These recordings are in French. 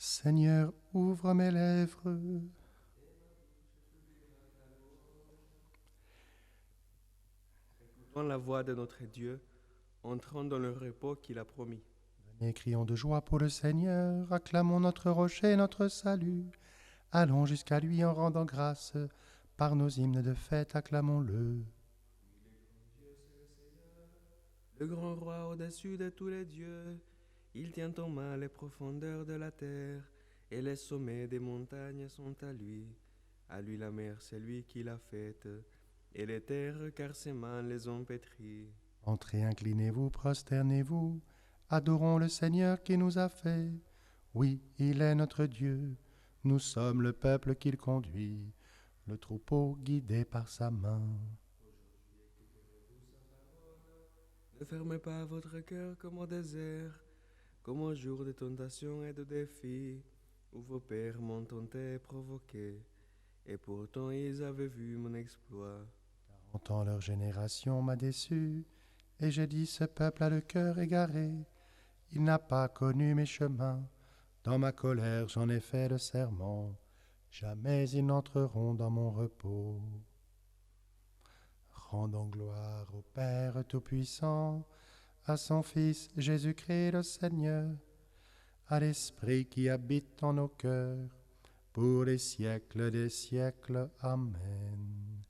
Seigneur, ouvre mes lèvres. Écoutons la voix de notre Dieu, entrons dans le repos qu'il a promis. Venez, crions de joie pour le Seigneur, acclamons notre rocher, notre salut. Allons jusqu'à lui en rendant grâce, par nos hymnes de fête, acclamons-le. Le grand roi au-dessus de tous les dieux, il tient en main les profondeurs de la terre, et les sommets des montagnes sont à lui. À lui la mer, c'est lui qui l'a faite, et les terres, car ses mains les ont pétries. Entrez, inclinez-vous, prosternez-vous, adorons le Seigneur qui nous a fait. Oui, il est notre Dieu, nous sommes le peuple qu'il conduit, le troupeau guidé par sa main. Ne fermez pas votre cœur comme au désert, comme au jour de tentation et de défi, où vos pères m'ont tenté et provoqué, et pourtant ils avaient vu mon exploit. Longtemps leur génération m'a déçu, et j'ai dit ce peuple a le cœur égaré. Il n'a pas connu mes chemins, dans ma colère j'en ai fait le serment. Jamais ils n'entreront dans mon repos. Rendons gloire au Père Tout-Puissant, à son Fils Jésus-Christ le Seigneur, à l'Esprit qui habite en nos cœurs, pour les siècles des siècles. Amen.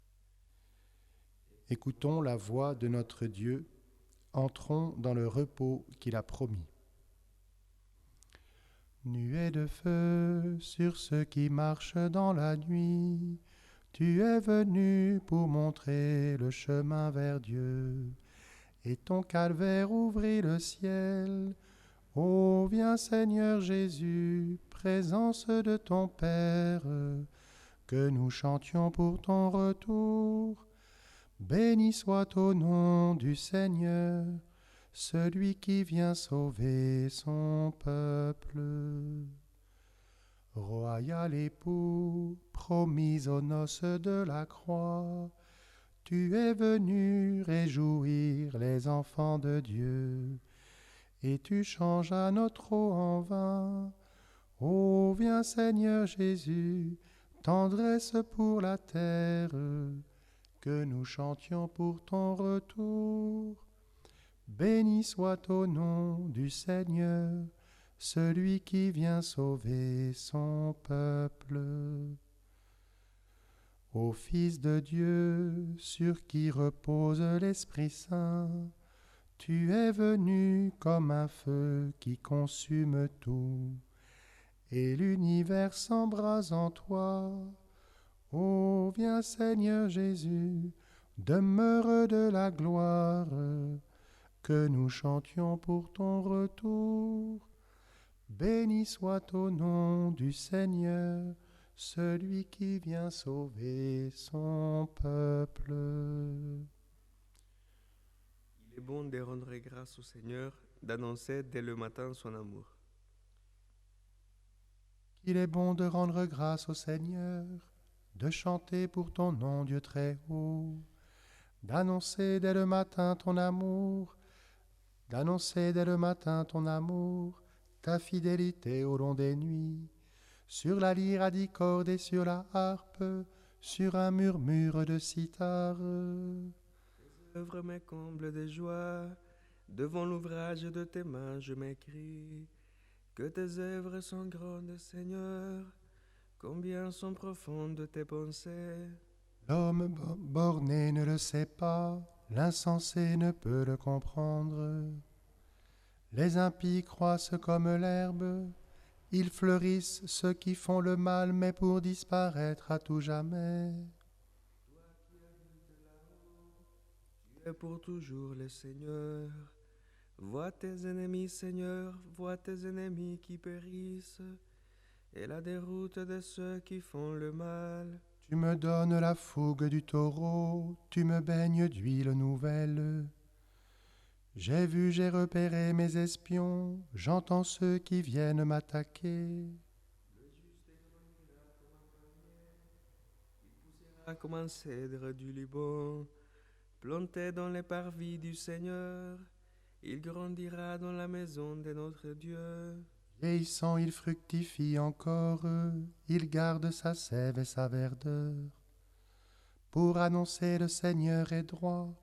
Écoutons la voix de notre Dieu, entrons dans le repos qu'il a promis. Nuée de feu sur ceux qui marchent dans la nuit, tu es venu pour montrer le chemin vers Dieu, et ton calvaire ouvrit le ciel. Ô viens Seigneur Jésus, présence de ton Père, que nous chantions pour ton retour. Béni soit au nom du Seigneur, celui qui vient sauver son peuple. Royal époux, promis aux noces de la croix, tu es venu réjouir les enfants de Dieu, et tu changeas notre eau en vin. Ô viens Seigneur Jésus, tendresse pour la terre, que nous chantions pour ton retour. Béni soit au nom du Seigneur, celui qui vient sauver son peuple. Ô Fils de Dieu, sur qui repose l'Esprit Saint, tu es venu comme un feu qui consume tout, et l'univers s'embrase en toi. Ô viens Seigneur Jésus, demeure de la gloire, que nous chantions pour ton retour. Béni soit au nom du Seigneur, celui qui vient sauver son peuple. Il est bon de rendre grâce au Seigneur, d'annoncer dès le matin son amour. Qu'il est bon de rendre grâce au Seigneur, de chanter pour ton nom Dieu très haut, d'annoncer dès le matin ton amour, d'annoncer dès le matin ton amour, ta fidélité au long des nuits, sur la lyre à 10 cordes et sur la harpe, sur un murmure de cithare. Tes œuvres me comblent de joie, devant l'ouvrage de tes mains je m'écris. Que tes œuvres sont grandes, Seigneur, combien sont profondes tes pensées. L'homme borné ne le sait pas, l'insensé ne peut le comprendre. Les impies croissent comme l'herbe, ils fleurissent ceux qui font le mal, mais pour disparaître à tout jamais. Tu es pour toujours le Seigneur. Vois tes ennemis, Seigneur, vois tes ennemis qui périssent, et la déroute de ceux qui font le mal. Tu me donnes la fougue du taureau, tu me baignes d'huile nouvelle. J'ai vu, j'ai repéré mes espions, j'entends ceux qui viennent m'attaquer. Comme un cèdre du Liban, planté dans les parvis du Seigneur, il grandira dans la maison de notre Dieu. Vieillissant, il fructifie encore, il garde sa sève et sa verdeur. Pour annoncer le Seigneur est droit,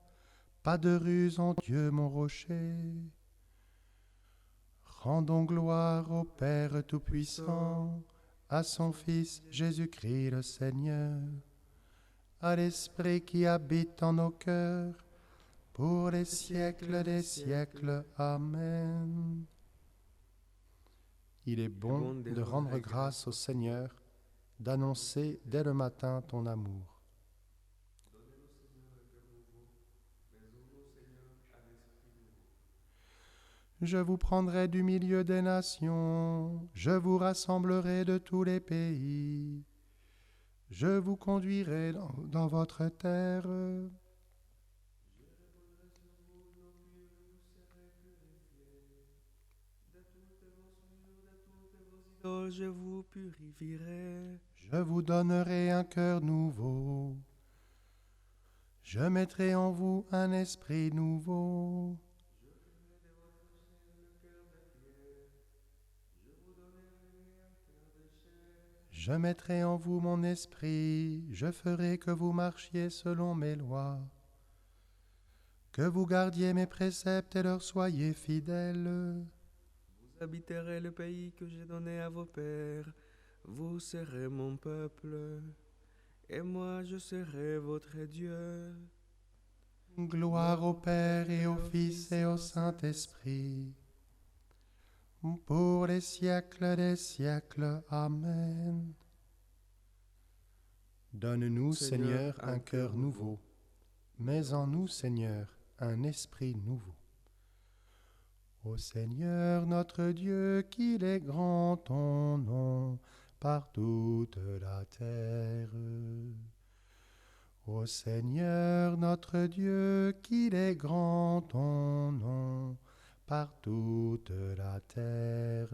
pas de ruse en Dieu mon rocher. Rendons gloire au Père Tout-Puissant, à son Fils Jésus-Christ le Seigneur, à l'Esprit qui habite en nos cœurs, pour les siècles des siècles. Amen. Il est bon de rendre grâce au Seigneur, d'annoncer dès le matin ton amour. Je vous prendrai du milieu des nations, je vous rassemblerai de tous les pays, je vous conduirai dans votre terre. Je vous purifierai. Je vous donnerai un cœur nouveau, je mettrai en vous un esprit nouveau. Je mettrai en vous mon esprit, je ferai que vous marchiez selon mes lois, que vous gardiez mes préceptes et leur soyez fidèles. Vous habiterez le pays que j'ai donné à vos pères, vous serez mon peuple, et moi je serai votre Dieu. Gloire au Père et au Fils et au Saint-Esprit, pour les siècles des siècles. Amen. Donne-nous, Seigneur, un cœur nouveau, mets en nous, Seigneur, un esprit nouveau. Ô Seigneur notre Dieu, qu'il est grand ton nom par toute la terre. Ô Seigneur notre Dieu, qu'il est grand ton nom par toute la terre.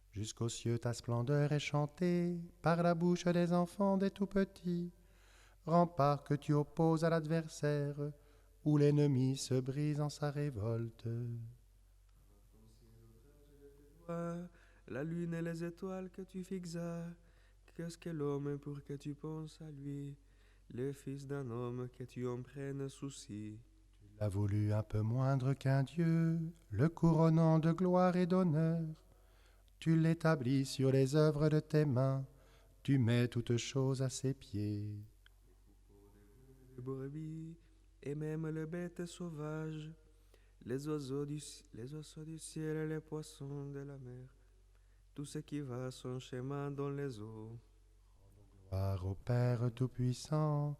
Jusqu'aux cieux ta splendeur est chantée par la bouche des enfants des tout-petits, rempart que tu opposes à l'adversaire, où l'ennemi se brise en sa révolte. La lune et les étoiles que tu fixas, qu'est-ce que l'homme pour que tu penses à lui, le fils d'un homme que tu en prennes souci. Tu l'as voulu un peu moindre qu'un Dieu, le couronnant de gloire et d'honneur. Tu l'établis sur les œuvres de tes mains, tu mets toutes choses à ses pieds. Les brebis et même les bêtes sauvages, les oiseaux du ciel et les poissons de la mer, tout ce qui va son chemin dans les eaux. Gloire au Père Tout-Puissant,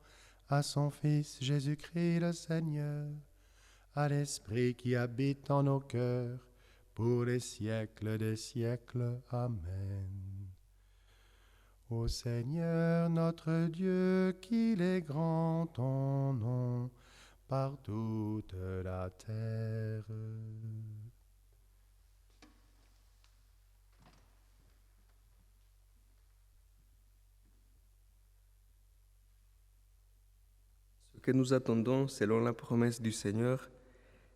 à son Fils Jésus-Christ le Seigneur, à l'Esprit qui habite en nos cœurs, pour les siècles des siècles. Amen. Ô Seigneur notre Dieu, qu'il est grand ton nom par toute la terre. Ce que nous attendons selon la promesse du Seigneur,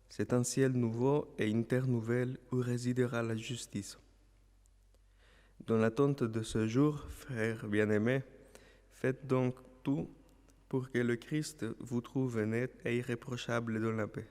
c'est un ciel nouveau et une terre nouvelle où résidera la justice. Dans l'attente de ce jour, frères bien-aimés, faites donc tout pour que le Christ vous trouve net et irréprochable dans la paix.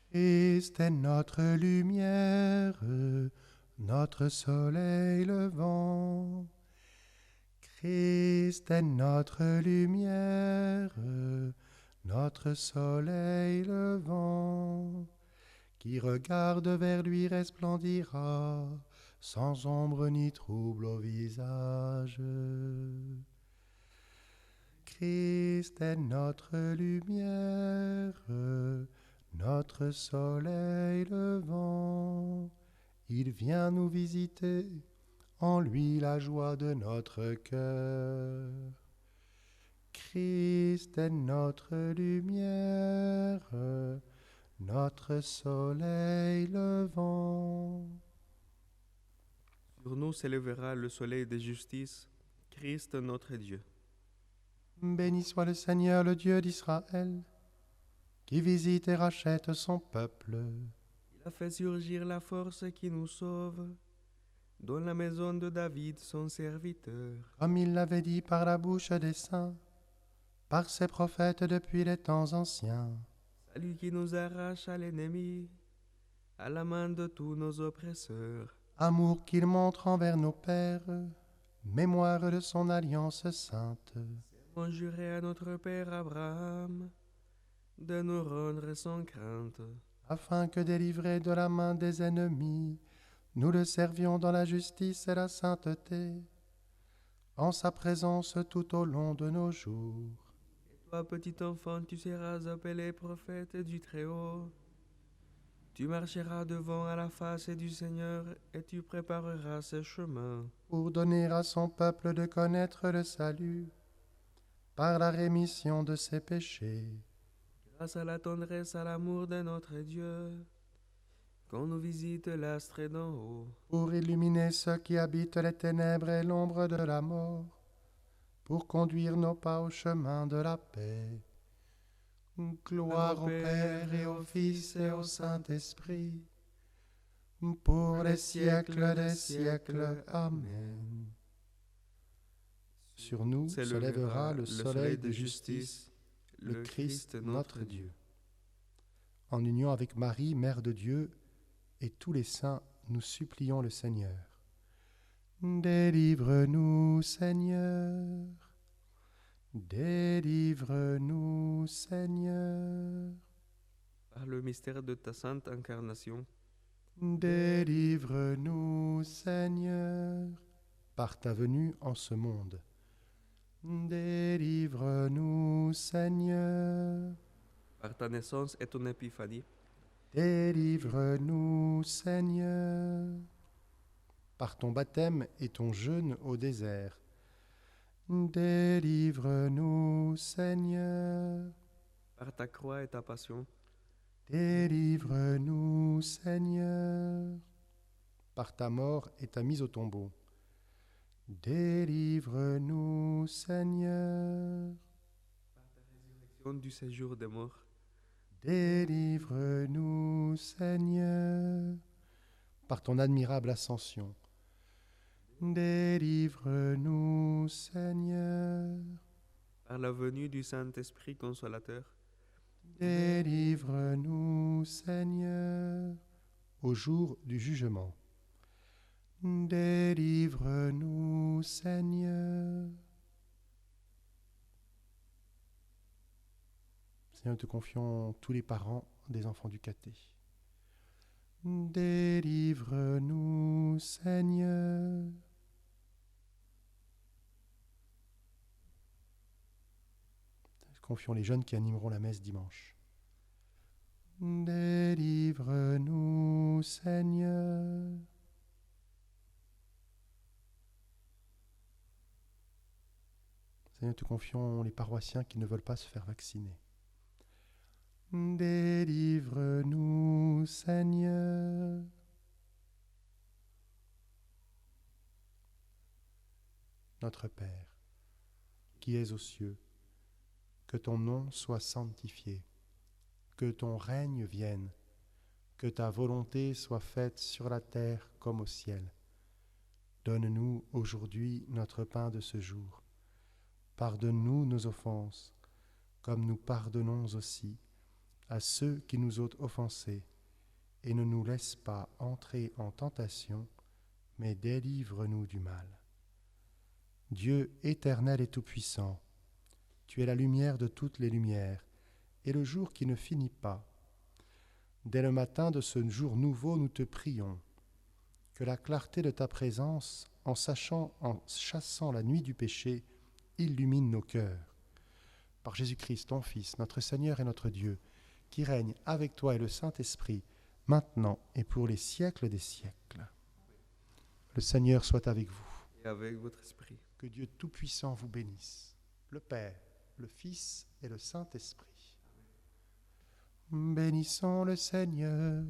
Christ est notre lumière, notre soleil levant. Christ est notre lumière, notre soleil levant. Qui regarde vers lui resplendira, sans ombre ni trouble au visage. Christ est notre lumière, notre soleil levant. Il vient nous visiter, en lui la joie de notre cœur. Christ est notre lumière, notre soleil levant. Sur nous s'élèvera le soleil de justice, Christ notre Dieu. Béni soit le Seigneur, le Dieu d'Israël, qui visite et rachète son peuple. Il a fait surgir la force qui nous sauve, dans la maison de David, son serviteur. Comme il l'avait dit par la bouche des saints, par ses prophètes depuis les temps anciens. Celui qui nous arrache à l'ennemi, à la main de tous nos oppresseurs. Amour qu'il montre envers nos pères, mémoire de son alliance sainte. On jurait à notre père Abraham de nous rendre sans crainte, Afin que délivrés de la main des ennemis, nous le servions dans la justice et la sainteté, en sa présence tout au long de nos jours. Toi, petit enfant, tu seras appelé prophète du Très-Haut. Tu marcheras devant à la face du Seigneur et tu prépareras ses chemins. Pour donner à son peuple de connaître le salut, par la rémission de ses péchés. Grâce à la tendresse, à l'amour de notre Dieu, qu'on nous visite l'astre d'en haut. Pour illuminer ceux qui habitent les ténèbres et l'ombre de la mort, pour conduire nos pas au chemin de la paix. Gloire au Père et au Fils et au Saint-Esprit, pour les siècles des siècles. Amen. Sur nous se lèvera le soleil de justice, le Christ notre Dieu. En union avec Marie, Mère de Dieu, et tous les saints, nous supplions le Seigneur. Délivre-nous, Seigneur. Délivre-nous, Seigneur. Par le mystère de ta sainte incarnation, Délivre-nous, Seigneur, par ta venue en ce monde. Délivre-nous, Seigneur. par ta naissance et ton épiphanie, Délivre-nous, Seigneur. Par ton baptême et ton jeûne au désert. Délivre-nous, Seigneur. par ta croix et ta passion, Délivre-nous, Seigneur. Par ta mort et ta mise au tombeau. Délivre-nous, Seigneur. du séjour des morts, Délivre-nous, Seigneur. Par ton admirable ascension. Délivre-nous, Seigneur. par la venue du Saint-Esprit consolateur, Délivre-nous, Seigneur, au jour du jugement. Délivre-nous, Seigneur. Seigneur, nous te confions tous les parents des enfants du caté. Délivre-nous, Seigneur. Nous confions les jeunes qui animeront la messe dimanche. Délivre-nous, Seigneur. Seigneur, nous te confions les paroissiens qui ne veulent pas se faire vacciner. Délivre-nous, Seigneur. Notre Père, qui es aux cieux, que ton nom soit sanctifié, que ton règne vienne, que ta volonté soit faite sur la terre comme au ciel. Donne-nous aujourd'hui notre pain de ce jour. Pardonne-nous nos offenses, comme nous pardonnons aussi à ceux qui nous ont offensés, et ne nous laisse pas entrer en tentation, mais délivre-nous du mal. Dieu éternel et tout-puissant, tu es la lumière de toutes les lumières, et le jour qui ne finit pas. Dès le matin de ce jour nouveau, nous te prions, que la clarté de ta présence, en chassant la nuit du péché, illumine nos cœurs. Par Jésus-Christ, ton Fils, notre Seigneur et notre Dieu, qui règne avec toi et le Saint-Esprit, maintenant et pour les siècles des siècles. Le Seigneur soit avec vous. et avec votre esprit. Que Dieu Tout-Puissant vous bénisse, le Père, le Fils et le Saint-Esprit. Bénissons le Seigneur.